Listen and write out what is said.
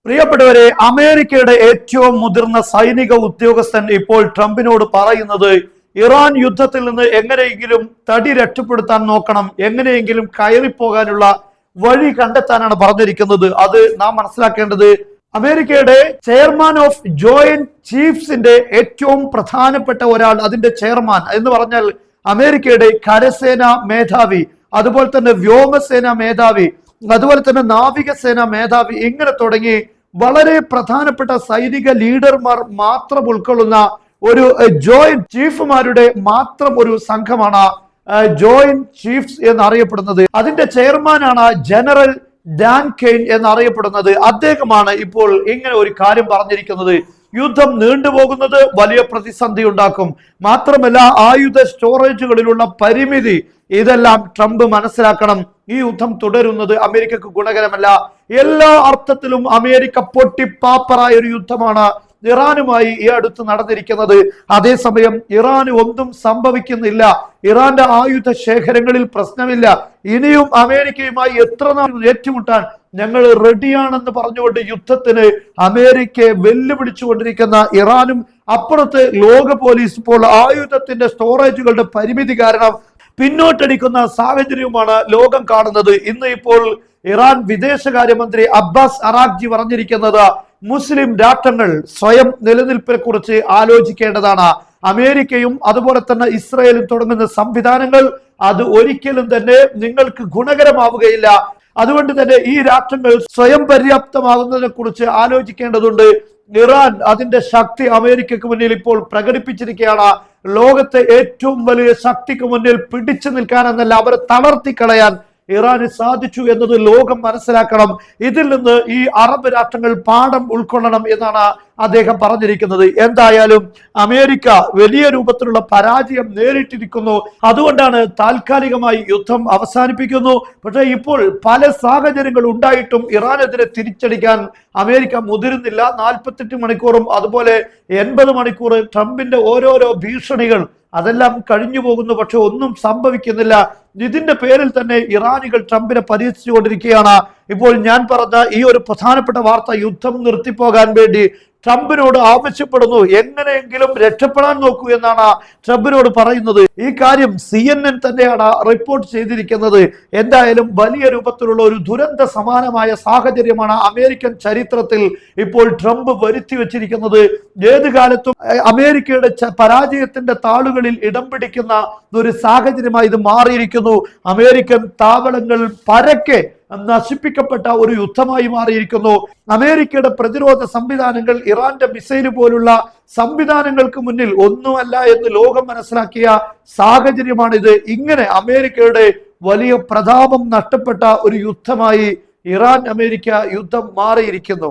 പ്രിയപ്പെട്ടവരെ, അമേരിക്കയുടെ ഏറ്റവും മുതിർന്ന സൈനിക ഉദ്യോഗസ്ഥൻ ഇപ്പോൾ ട്രംപിനോട് പറയുന്നത് ഇറാൻ യുദ്ധത്തിൽ നിന്ന് എങ്ങനെയെങ്കിലും തടി രക്ഷപ്പെടുത്താൻ നോക്കണം, എങ്ങനെയെങ്കിലും കയറിപ്പോകാനുള്ള വഴി കണ്ടെത്താനാണ് പറഞ്ഞിരിക്കുന്നത്. അത് നാം മനസ്സിലാക്കേണ്ടത് അമേരിക്കയുടെ ചെയർമാൻ ഓഫ് ജോയിന്റ് ചീഫ്സിന്റെ ഏറ്റവും പ്രധാനപ്പെട്ട ഒരാൾ, അതിന്റെ ചെയർമാൻ എന്ന് പറഞ്ഞാൽ അമേരിക്കയുടെ കരസേന മേധാവി, അതുപോലെ തന്നെ വ്യോമസേന മേധാവി, അതുപോലെ തന്നെ നാവികസേന മേധാവി, ഇങ്ങനെ തുടങ്ങി വളരെ പ്രധാനപ്പെട്ട സൈനിക ലീഡർമാർ മാത്രം ഉൾക്കൊള്ളുന്ന ഒരു ജോയിന്റ് ചീഫുമാരുടെ മാത്രം ഒരു സംഘമാണ് ജോയിന്റ് ചീഫ്സ് എന്നറിയപ്പെടുന്നത്. അതിന്റെ ചെയർമാനാണ് ജനറൽ ഡാൻ കെയ്ൻ എന്നറിയപ്പെടുന്നത്. അദ്ദേഹമാണ് ഇപ്പോൾ ഇങ്ങനെ ഒരു കാര്യം പറഞ്ഞിരിക്കുന്നത്. യുദ്ധം നീണ്ടുപോകുന്നത് വലിയ പ്രതിസന്ധി ഉണ്ടാക്കും, മാത്രമല്ല ആയുധ സ്റ്റോറേജുകളിലുള്ള പരിമിതി, ഇതെല്ലാം ട്രംപ് മനസ്സിലാക്കണം. ഈ യുദ്ധം തുടരുന്നത് അമേരിക്കക്ക് ഗുണകരമല്ല. എല്ലാ അർത്ഥത്തിലും അമേരിക്ക പൊട്ടിപ്പാപ്പറായ ഒരു യുദ്ധമാണ് ഇറാനുമായി ഈ അടുത്ത് നടന്നിരിക്കുന്നത്. അതേസമയം ഇറാന് ഒന്നും സംഭവിക്കുന്നില്ല. ഇറാന്റെ ആയുധ ശേഖരങ്ങളിൽ പ്രശ്നമില്ല. ഇനിയും അമേരിക്കയുമായി എത്ര നാൾ ഏറ്റുമുട്ടാൻ ഞങ്ങൾ റെഡിയാണെന്ന് പറഞ്ഞുകൊണ്ട് യുദ്ധത്തിന് അമേരിക്കയെ വെല്ലുവിളിച്ചുകൊണ്ടിരിക്കുന്ന ഇറാനും, അപ്പുറത്ത് ലോക പോലീസ് ഇപ്പോൾ ആയുധത്തിന്റെ സ്റ്റോറേജുകളുടെ പരിമിതി കാരണം പിന്നോട്ടടിക്കുന്ന സാഹചര്യവുമാണ് ലോകം കാണുന്നത്. ഇന്ന് ഇപ്പോൾ ഇറാൻ വിദേശകാര്യമന്ത്രി അബ്ബാസ് അറാഖ്ചി പറഞ്ഞിരിക്കുന്നത് മുസ്ലിം രാഷ്ട്രങ്ങൾ സ്വയം നിലനിൽപ്പിനെ കുറിച്ച് ആലോചിക്കേണ്ടതാണ്. അമേരിക്കയും അതുപോലെ തന്നെ ഇസ്രയേലും തുടങ്ങുന്ന സംവിധാനങ്ങൾ അത് ഒരിക്കലും തന്നെ നിങ്ങൾക്ക് ഗുണകരമാവുകയില്ല. അതുകൊണ്ട് തന്നെ ഈ രാഷ്ട്രങ്ങൾ സ്വയം പര്യാപ്തമാകുന്നതിനെ കുറിച്ച് ആലോചിക്കേണ്ടതുണ്ട്. ഇറാൻ അതിന്റെ ശക്തി അമേരിക്കക്ക് മുന്നിൽ ഇപ്പോൾ പ്രകടിപ്പിച്ചിരിക്കുകയാണ്. ലോകത്തെ ഏറ്റവും വലിയ ശക്തിക്ക് മുന്നിൽ പിടിച്ചു നിൽക്കാനെന്നല്ല, അവരെ തളർത്തിക്കളയാൻ ഇറാന് സാധിച്ചു എന്നത് ലോകം മനസ്സിലാക്കണം. ഇതിൽ നിന്ന് ഈ അറബ് രാഷ്ട്രങ്ങൾ പാഠം ഉൾക്കൊള്ളണം എന്നാണ് അദ്ദേഹം പറഞ്ഞിരിക്കുന്നത്. എന്തായാലും അമേരിക്ക വലിയ രൂപത്തിലുള്ള പരാജയം നേരിട്ടിരിക്കുന്നു. അതുകൊണ്ടാണ് താൽക്കാലികമായി യുദ്ധം അവസാനിപ്പിക്കുന്നു. പക്ഷേ ഇപ്പോൾ പല സാഹചര്യങ്ങൾ ഉണ്ടായിട്ടും ഇറാനെതിരെ തിരിച്ചടിക്കാൻ അമേരിക്ക മുതിരുന്നില്ല. 48 മണിക്കൂറും അതുപോലെ 80 മണിക്കൂർ ട്രംപിന്റെ ഓരോരോ ഭീഷണികൾ അതെല്ലാം കഴിഞ്ഞു പോകുന്നു, പക്ഷെ ഒന്നും സംഭവിക്കുന്നില്ല. ഇതിന്റെ പേരിൽ തന്നെ ഇറാനികൾ ട്രംപിനെ പരിഹസിച്ചുകൊണ്ടിരിക്കുകയാണ്. ഇപ്പോൾ ഞാൻ പറഞ്ഞ ഈ ഒരു പ്രധാനപ്പെട്ട വാർത്ത, യുദ്ധം നിർത്തിപ്പോകാൻ വേണ്ടി ട്രംപിനോട് ആവശ്യപ്പെടുന്നു, എങ്ങനെയെങ്കിലും രക്ഷപ്പെടാൻ നോക്കൂ എന്നാണ് ട്രംപിനോട് പറയുന്നത്. ഈ കാര്യം CNN തന്നെയാണ് റിപ്പോർട്ട് ചെയ്തിരിക്കുന്നത്. എന്തായാലും വലിയ രൂപത്തിലുള്ള ഒരു ദുരന്ത സമാനമായ സാഹചര്യമാണ് അമേരിക്കൻ ചരിത്രത്തിൽ ഇപ്പോൾ ട്രംപ് വരുത്തി വെച്ചിരിക്കുന്നത്. ഏത് കാലത്തും അമേരിക്കയുടെ പരാജയത്തിന്റെ താളുകളിൽ ഇടം പിടിക്കുന്ന ഒരു സാഹചര്യമായി ഇത് മാറിയിരിക്കുന്നു. അമേരിക്കൻ താവളങ്ങൾ പരക്കെ നശിപ്പിക്കപ്പെട്ട ഒരു യുദ്ധമായി മാറിയിരിക്കുന്നു. അമേരിക്കയുടെ പ്രതിരോധ സംവിധാനങ്ങൾ ഇറാന്റെ മിസൈൽ പോലുള്ള സംവിധാനങ്ങൾക്ക് മുന്നിൽ ഒന്നുമല്ല എന്ന് ലോകം മനസ്സിലാക്കിയ സാഹചര്യമാണിത്. ഇങ്ങനെ അമേരിക്കയുടെ വലിയ പ്രതാപം നഷ്ടപ്പെട്ട ഒരു യുദ്ധമായി ഇറാൻ അമേരിക്ക യുദ്ധം മാറിയിരിക്കുന്നു.